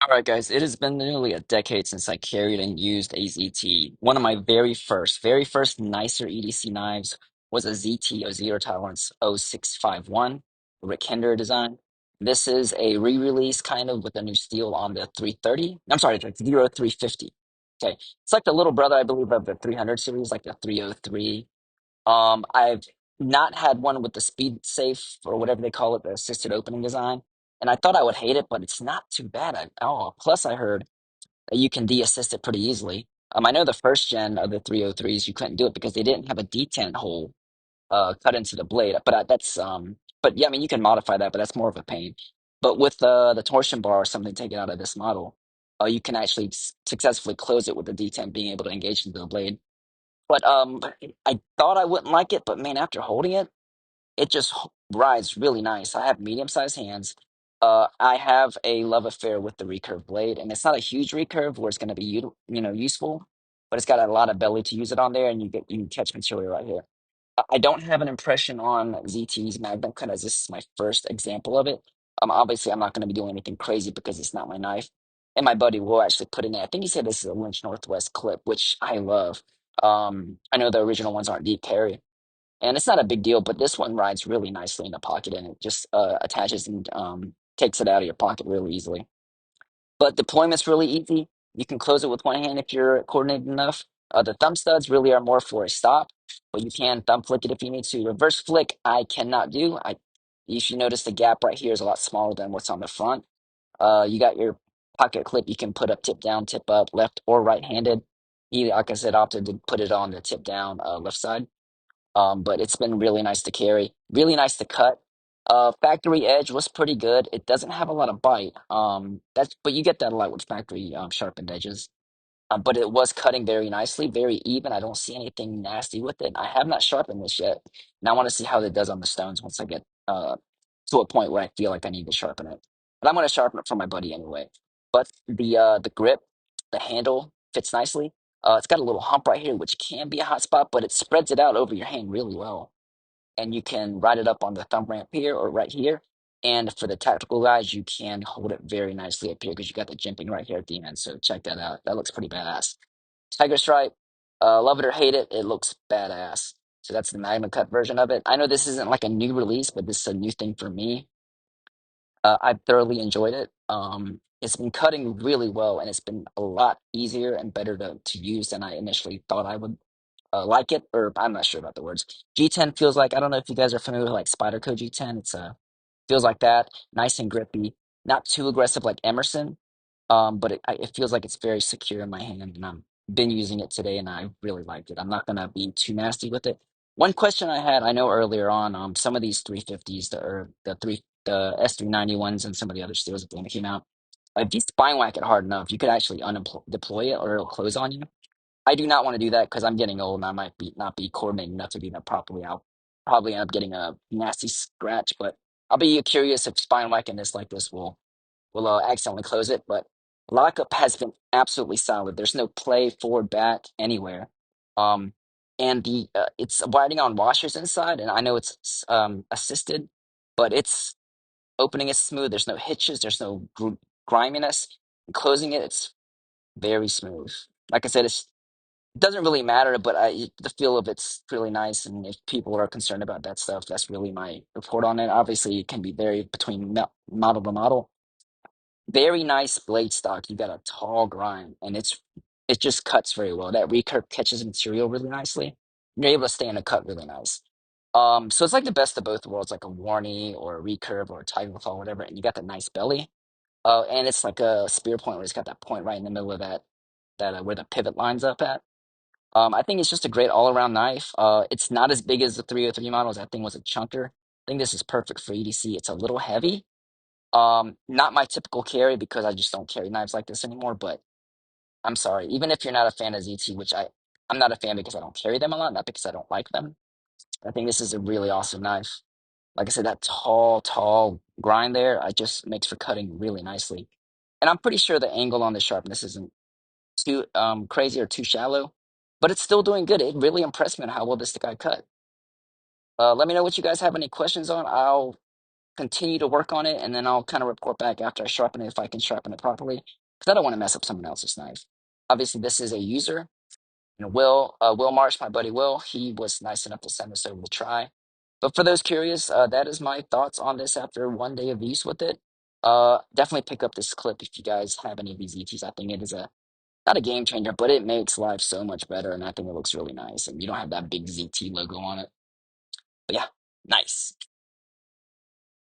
All right, guys, it has been nearly a decade since I carried and used a ZT. One of my very first nicer EDC knives was a ZT, a Zero Tolerance 0651, Rick Hinder design. This is a re-release kind of with a new steel on the 330. I'm sorry, the 0350. Okay, it's like the little brother, I believe, of the 300 series, like the 303. I've not had one with the speed safe or whatever they call it, the assisted opening design. And I thought I would hate it, but it's not too bad at all. Plus, I heard that you can de-assist it pretty easily. I know the first gen of the 303s, you couldn't do it because they didn't have a detent hole cut into the blade. But yeah, I mean, you can modify that, but that's more of a pain. But with the torsion bar or something taken out of this model, you can actually successfully close it with the detent being able to engage into the blade. But I thought I wouldn't like it, but man, after holding it, it just rides really nice. I have medium-sized hands. I have a love affair with the recurve blade, and it's not a huge recurve where it's going to be useful, but it's got a lot of belly to use it on there, and you can catch material right here. I don't have an impression on ZT's Magnacut as this is my first example of it. Obviously, I'm not going to be doing anything crazy because it's not my knife. And my buddy will actually put in there. I think he said this is a Lynch Northwest clip, which I love. I know the original ones aren't deep carry, and it's not a big deal, but this one rides really nicely in the pocket, and it just attaches and takes it out of your pocket really easily. But deployment's really easy. You can close it with one hand if you're coordinated enough. The thumb studs really are more for a stop, but you can thumb flick it if you need to. Reverse flick, I cannot do. If you notice the gap right here is a lot smaller than what's on the front. You got your pocket clip you can put up, tip down, tip up, left or right-handed. Like I said, opted to put it on the tip down left side. But it's been really nice to carry, really nice to cut. Factory edge was pretty good. It doesn't have a lot of bite. But you get that a lot with factory sharpened edges. But it was cutting very nicely, very even. I don't see anything nasty with it. I have not sharpened this yet, and I want to see how it does on the stones once I get to a point where I feel like I need to sharpen it. But I'm going to sharpen it for my buddy anyway. But the grip, the handle fits nicely. It's got a little hump right here, which can be a hot spot, but it spreads it out over your hand really well, and you can ride it up on the thumb ramp here or right here. And for the tactical guys, you can hold it very nicely up here because you got the jimping right here at the end. So check that out. That looks pretty badass. Tiger Stripe, love it or hate it, it looks badass. So that's the Magnacut version of it. I know this isn't like a new release, but this is a new thing for me. I've thoroughly enjoyed it. It's been cutting really well, and it's been a lot easier and better to use than I initially thought I would like it, or I'm not sure about the words. G10 feels like, I don't know if you guys are familiar with like Spyderco G10. It's feels like that, nice and grippy, not too aggressive like Emerson. But it feels like it's very secure in my hand, and I'm been using it today, and I really liked it. I'm not gonna be too nasty with it. One question I had, I know earlier on, some of these 350s, the S390 and some of the other steels that came out, if you spine whack it hard enough, you could actually deploy it, or it'll close on you. I do not want to do that because I'm getting old and I might be not be coordinated enough to do that properly. I'll probably end up getting a nasty scratch, but I'll be curious if spine whacking this like this will accidentally close it. But lockup has been absolutely solid. There's no play forward back anywhere. Um, and the it's wiring on washers inside, and I know it's assisted, but it's opening is smooth. There's no hitches. There's no griminess. Closing it, it's very smooth. Like I said, it doesn't really matter, but the feel of it's really nice. And if people are concerned about that stuff, that's really my report on it. Obviously, it can be varied between model to model. Very nice blade stock. You got a tall grind, and it just cuts very well. That recurve catches material really nicely. You're able to stay in a cut really nice. So it's like the best of both worlds, like a Warney or a recurve or a Tigerfall, whatever. And you got the nice belly. And it's like a spear point where it's got that point right in the middle of that where the pivot lines up at. I think it's just a great all-around knife. It's not as big as the 303 models. That thing was a chunker. I think this is perfect for EDC. It's a little heavy. Not my typical carry because I just don't carry knives like this anymore. But I'm sorry, even if you're not a fan of ZT, which I'm not a fan because I don't carry them a lot, not because I don't like them. I think this is a really awesome knife. Like I said, that tall grind there, I just makes for cutting really nicely. And I'm pretty sure the angle on the sharpness isn't too crazy or too shallow, but it's still doing good. It really impressed me on how well this guy cut. Let me know what you guys have any questions on. I'll continue to work on it, and then I'll kind of report back after I sharpen it if I can sharpen it properly, because I don't want to mess up someone else's knife. Obviously, this is a user. Will Marsh, my buddy Will, he was nice enough to send us over to try. But for those curious, that is my thoughts on this after 1 day of use with it. Definitely pick up this clip if you guys have any of these ETs. I think it is a not a game changer, but it makes life so much better, and I think it looks really nice. And you don't have that big ZT logo on it. But yeah, nice.